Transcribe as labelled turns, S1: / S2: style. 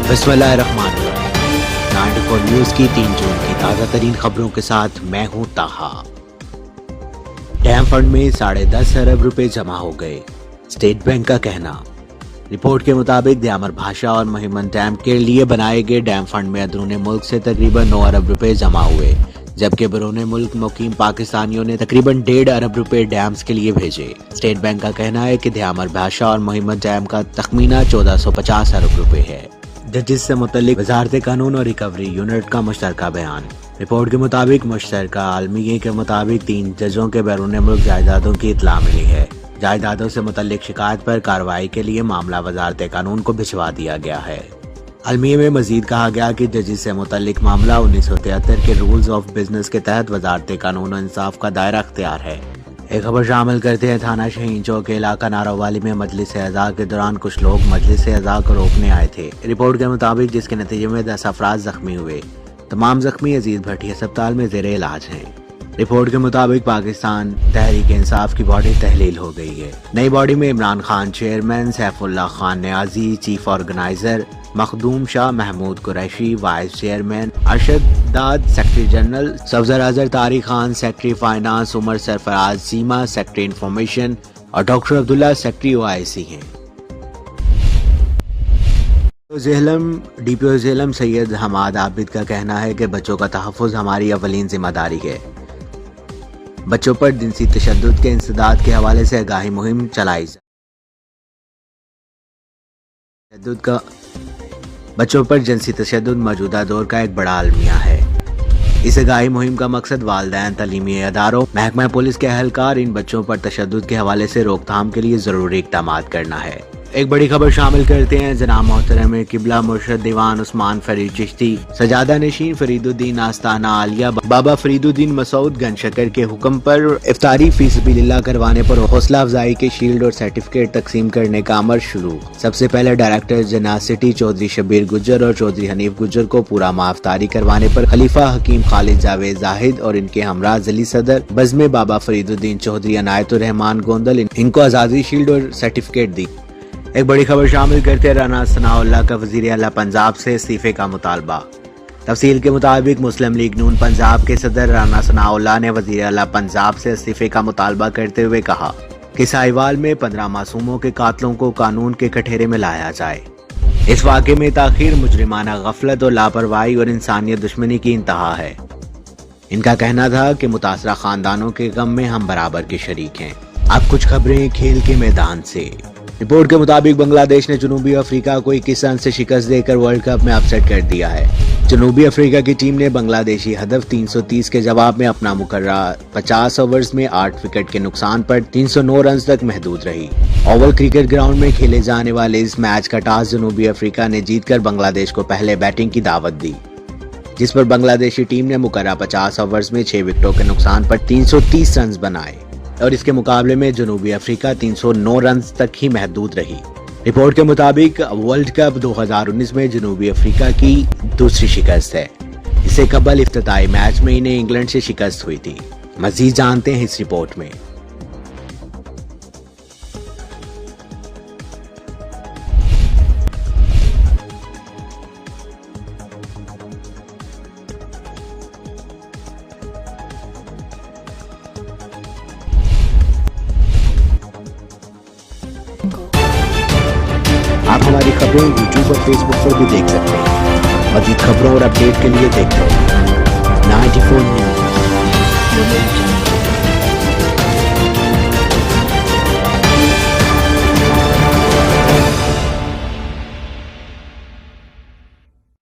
S1: बिस्मिल्लाहिर्रहमानिर्रहीम 94 न्यूज़ की 3 जून की ताज़ा तरीन खबरों के साथ मैं हूं ताहा। डैम फंड में 10.5 अरब रुपए जमा हो गए, स्टेट बैंक का कहना। रिपोर्ट के मुताबिक दयामर भाषा और महिमन डैम के लिए बनाए गए डैम फंड में अंदरूनी मुल्क से तकरीबन 9 अरब रुपए जमा हुए, जबकि बैरून मुल्क मुकीम पाकिस्तानियों ने तकरीबन 1.5 अरब रुपए डैम्स के लिए भेजे। स्टेट बैंक का कहना है कि दयामर भाषा और महिमन डैम का तखमीना 1450 अरब रुपए है। जजिस से मुतल्लिक वजारत कानून और रिकवरी यूनिट का मुश्तरका बयान। रिपोर्ट के मुताबिक मुश्तरका आलमिये के मुताबिक 3 जजों के बैरून मुल्क जायदादों की इत्तला मिली है। जायदादों से मुतल्लिक शिकायत पर कार्रवाई के लिए मामला वजारत कानून को भिजवा दिया गया है। अलमिये में मजीद कहा गया कि जजिस से मुतल्लिक मामला 1973 के रूल्स ऑफ बिजनेस के तहत वजारत कानून और इंसाफ का दायरा अख्तियार है। एक खबर शामिल करते हैं थाना शहीन चौक के इलाका नारोवाली में मजलिस अज़ा के दौरान कुछ लोग मजलिस अज़ा को रोकने आए थे। रिपोर्ट के मुताबिक जिसके नतीजे में 10 अफराद जख्मी हुए। तमाम जख्मी अजीज भट्टी अस्पताल में ज़ेरे इलाज हैं। रिपोर्ट के मुताबिक पाकिस्तान तहरीक इंसाफ की बॉडी तहलील हो गई है। नई बॉडी में Imran Khan chairman, Saifullah Khan Niazi chief organiser, Makhdoom Shah Mahmood Qureshi vice chairman, Arshad Dad secretary general, Safdar Azhar Tariq Khan secretary finance, Umar Sarfraz Cheema secretary information और डॉक्टर अब्दुल्ला सेक्रेटरी OIC हैं। डीपीओ झेलम सैयद हमाद आबिद का कहना है कि बच्चों का तहफ़्फ़ुज़ हमारी अवलीन जिम्मेदारी है। बच्चों पर जिनसी तशद्दुद के इंसदाद के हवाले से आगाही मुहिम चलाई बच्चों पर जिनसी तशद्दुद मौजूदा दौर का एक बड़ा अलमिया है। इस आगाही मुहिम का मकसद वालिदैन, तलीमी इदारों, महकमा पुलिस के अहलकार इन बच्चों पर तशद्दुद के हवाले से रोकथाम के लिए ज़रूरी इक़दाम करना है। एक बड़ी खबर शामिल करते हैं। जनाब मोहतरम किबला मुर्शद दीवान उस्मान फरीद चिश्ती, सजादा नशीन फरीदुद्दीन आस्ताना आलिया बाबा फरीदुद्दीन मसूद गनशकर के हुक्म पर इफ्तारी फी सबिलिल्लाह करवाने पर हौसला अफजाई के शील्ड और सर्टिफिकेट तकसीम करने का अमल शुरू। सबसे पहले डायरेक्टर जनाब सिटी चौधरी शबीर गुज्जर और चौधरी हनीफ गुज्जर को पूरा माह इफ्तारी करवाने पर खलीफा हकीम खालिद जावेद जाहिद और इनके हमरा जली सदर बज़्म बाबा फरीदुद्दीन चौधरी अनायतुर रहमान गोंदल इनको आज़ादी शील्ड और सर्टिफिकेट दी। एक बड़ी खबर शामिल करते राना सनाउल्लाह का वज़ीर आला पंजाब से इस्तीफे का मुतालबा। तफसील के मुताबिक मुस्लिम लीग नून पंजाब के सदर राना सनाउल्लाह ने वज़ीर आला पंजाब से इस्तीफे का मुतालबा करते हुए कहा कि साहिवाल में 15 मासूमों के कातलों को कानून के कठेरे में लाया जाए। इस वाक़े में ताख़ीर मुजरिमाना गफलत और लापरवाही और इंसानियत दुश्मनी की इंतहा है। इनका कहना था कि मुतासरा खानदानों के गम में हम बराबर के शरीक हैं। अब कुछ खबरें खेल के मैदान से। रिपोर्ट के मुताबिक बांग्लादेश ने जनूबी अफ्रीका को 21 रन से शिकस्त देकर वर्ल्ड कप में अपसेट कर दिया है। जनूबी अफ्रीका की टीम ने बांग्लादेशी हदफ 330 के जवाब में अपना मुकर्रा 50 ओवर्स में 8 विकेट के नुकसान पर 309 रन तक महदूद रही। ओवल क्रिकेट ग्राउंड में खेले जाने वाले इस मैच का टॉस जनूबी अफ्रीका ने जीतकर बांग्लादेश को पहले बैटिंग की दावत दी, जिस पर बांग्लादेशी टीम ने मुकर्रा 50 ओवर्स में 6 विकेटों के नुकसान पर 330 रन बनाए और इसके मुकाबले में जनूबी अफ्रीका 309 रन तक ही महदूद रही। रिपोर्ट के मुताबिक वर्ल्ड कप 2019 में जनूबी अफ्रीका की दूसरी शिकस्त है। इससे कबल इफ्तिताई मैच में इन्हें इंग्लैंड से शिकस्त हुई थी। मजीद जानते हैं इस रिपोर्ट में। आप हमारी खबरें YouTube और Facebook पर भी देख सकते हैं। मज़ीद खबरों और अपडेट के लिए देखते हैं 94 न्यूज़।